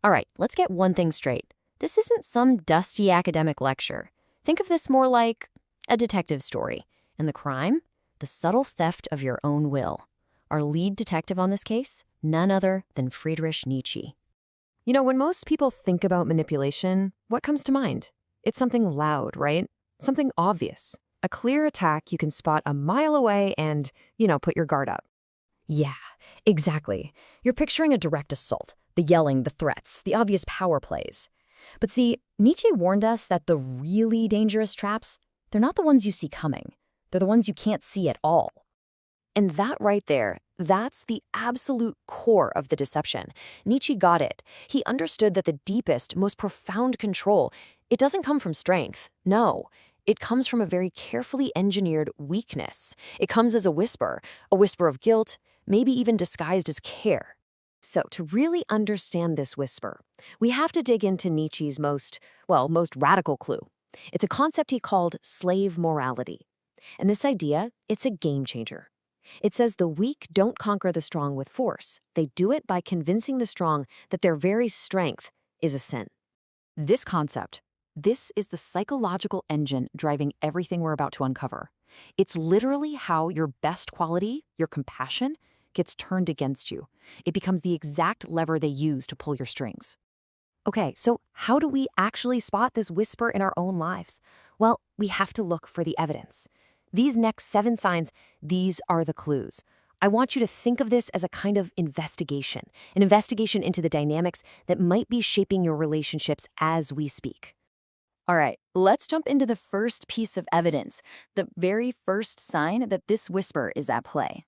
All right, let's get one thing straight. This isn't some dusty academic lecture. Think of this more like a detective story. And the crime? The subtle theft of your own will. Our lead detective on this case? None other than Friedrich Nietzsche. You know, when most people think about manipulation, what comes to mind? It's something loud, right? Something obvious. A clear attack you can spot a mile away and, put your guard up. Yeah, exactly. You're picturing a direct assault. The yelling, the threats, the obvious power plays. But see, Nietzsche warned us that the really dangerous traps, they're not the ones you see coming. They're the ones you can't see at all. And that right there, that's the absolute core of the deception. Nietzsche got it. He understood that the deepest, most profound control, it doesn't come from strength. No, it comes from a very carefully engineered weakness. It comes as a whisper of guilt, maybe even disguised as care. So to really understand this whisper, we have to dig into Nietzsche's most radical clue. It's a concept he called slave morality. And this idea, it's a game changer. It says the weak don't conquer the strong with force. They do it by convincing the strong that their very strength is a sin. This concept, this is the psychological engine driving everything we're about to uncover. It's literally how your best quality, your compassion, gets turned against you. It becomes the exact lever they use to pull your strings. Okay, so how do we actually spot this whisper in our own lives? Well, we have to look for the evidence. These next 7 signs, these are the clues. I want you to think of this as a kind of investigation, an investigation into the dynamics that might be shaping your relationships as we speak. All right, let's jump into the first piece of evidence, the very first sign that this whisper is at play.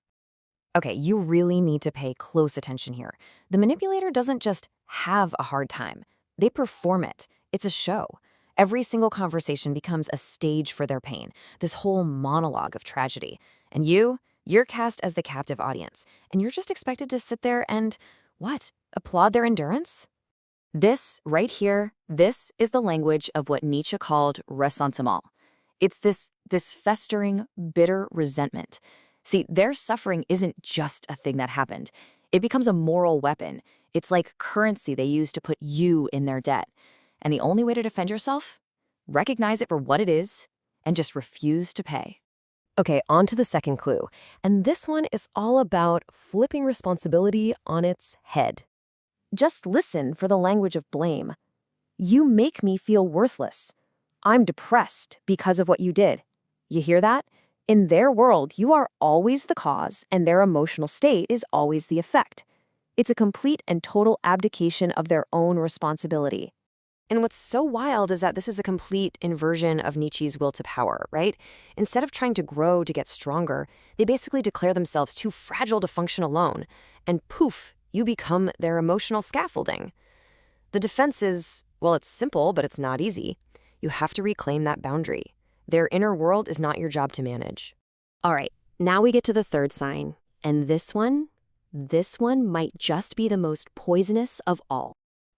Okay, you really need to pay close attention here. The manipulator doesn't just have a hard time. They perform it. It's a show. Every single conversation becomes a stage for their pain, this whole monologue of tragedy. And you're cast as the captive audience, and you're just expected to sit there and, applaud their endurance? This, right here, this is the language of what Nietzsche called ressentiment. It's this festering, bitter resentment. See, their suffering isn't just a thing that happened. It becomes a moral weapon. It's like currency they use to put you in their debt. And the only way to defend yourself? Recognize it for what it is and just refuse to pay. Okay, on to the second clue. And this one is all about flipping responsibility on its head. Just listen for the language of blame. You make me feel worthless. I'm depressed because of what you did. You hear that? In their world, you are always the cause, and their emotional state is always the effect. It's a complete and total abdication of their own responsibility. And what's so wild is that this is a complete inversion of Nietzsche's will to power, right? Instead of trying to grow to get stronger, they basically declare themselves too fragile to function alone. And poof, you become their emotional scaffolding. The defense is, well, it's simple, but it's not easy. You have to reclaim that boundary. Their inner world is not your job to manage. All right, now we get to the third sign. And this one might just be the most poisonous of all.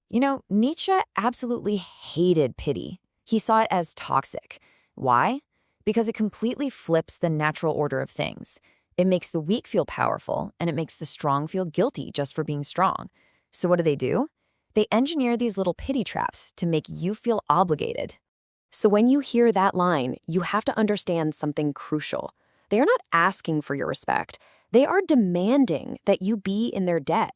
You know, Nietzsche absolutely hated pity. He saw it as toxic. Why? Because it completely flips the natural order of things. It makes the weak feel powerful, and it makes the strong feel guilty just for being strong. So what do? They engineer these little pity traps to make you feel obligated. So when you hear that line, you have to understand something crucial. They are not asking for your respect. They are demanding that you be in their debt.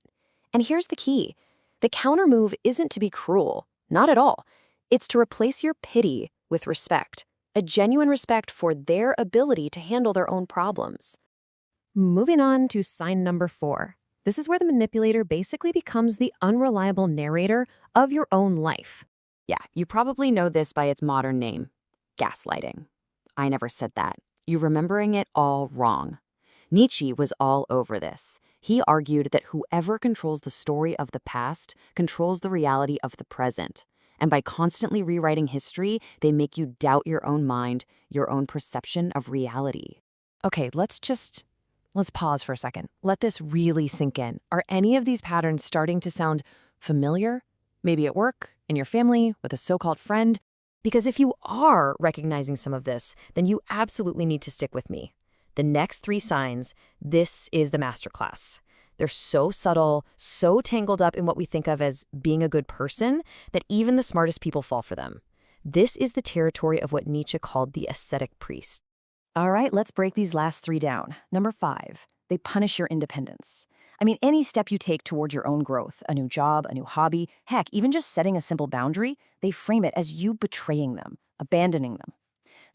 And here's the key. The counter move isn't to be cruel, not at all. It's to replace your pity with respect, a genuine respect for their ability to handle their own problems. Moving on to sign number 4. This is where the manipulator basically becomes the unreliable narrator of your own life. Yeah, you probably know this by its modern name, gaslighting. I never said that. You're remembering it all wrong. Nietzsche was all over this. He argued that whoever controls the story of the past controls the reality of the present. And by constantly rewriting history, they make you doubt your own mind, your own perception of reality. Okay, let's pause for a second. Let this really sink in. Are any of these patterns starting to sound familiar? Maybe at work, in your family, with a so-called friend? Because if you are recognizing some of this, then you absolutely need to stick with me. The next 3 signs, this is the masterclass. They're so subtle, so tangled up in what we think of as being a good person, that even the smartest people fall for them. This is the territory of what Nietzsche called the ascetic priest. All right, let's break these last three down. Number 5, they punish your independence. I mean, any step you take toward your own growth, a new job, a new hobby, heck, even just setting a simple boundary, they frame it as you betraying them, abandoning them.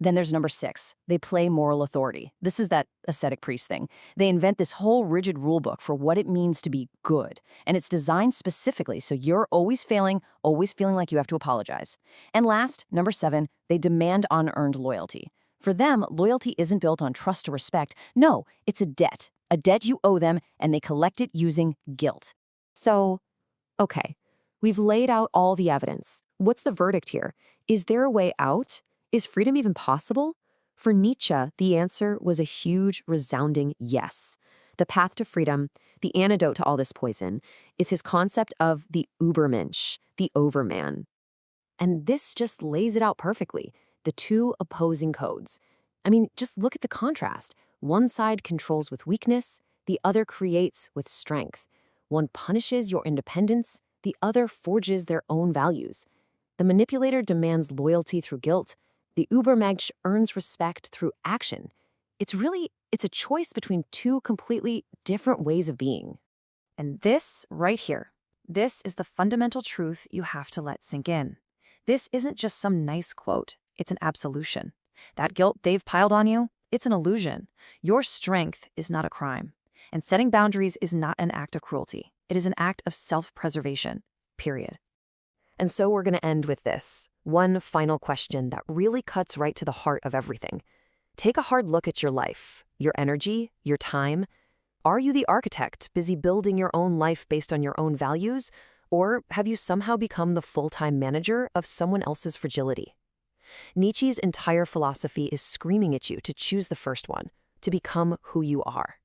Then there's number 6. They play moral authority. This is that ascetic priest thing. They invent this whole rigid rule book for what it means to be good. And it's designed specifically so you're always failing, always feeling like you have to apologize. And last, number 7, they demand unearned loyalty. For them, loyalty isn't built on trust or respect. No, it's a debt you owe them, and they collect it using guilt. So, okay, we've laid out all the evidence. What's the verdict here? Is there a way out? Is freedom even possible? For Nietzsche, the answer was a huge, resounding yes. The path to freedom, the antidote to all this poison, is his concept of the Übermensch, the overman. And this just lays it out perfectly, the two opposing codes. I mean, just look at the contrast. One side controls with weakness, the other creates with strength. One punishes your independence, the other forges their own values. The manipulator demands loyalty through guilt. The Übermensch earns respect through action. It's a choice between two completely different ways of being. And this right here, this is the fundamental truth you have to let sink in. This isn't just some nice quote, it's an absolution. That guilt they've piled on you, it's an illusion. Your strength is not a crime. And setting boundaries is not an act of cruelty. It is an act of self-preservation, period. And so we're going to end with this. One final question that really cuts right to the heart of everything. Take a hard look at your life, your energy, your time. Are you the architect, busy building your own life based on your own values? Or have you somehow become the full-time manager of someone else's fragility? Nietzsche's entire philosophy is screaming at you to choose the first one, to become who you are.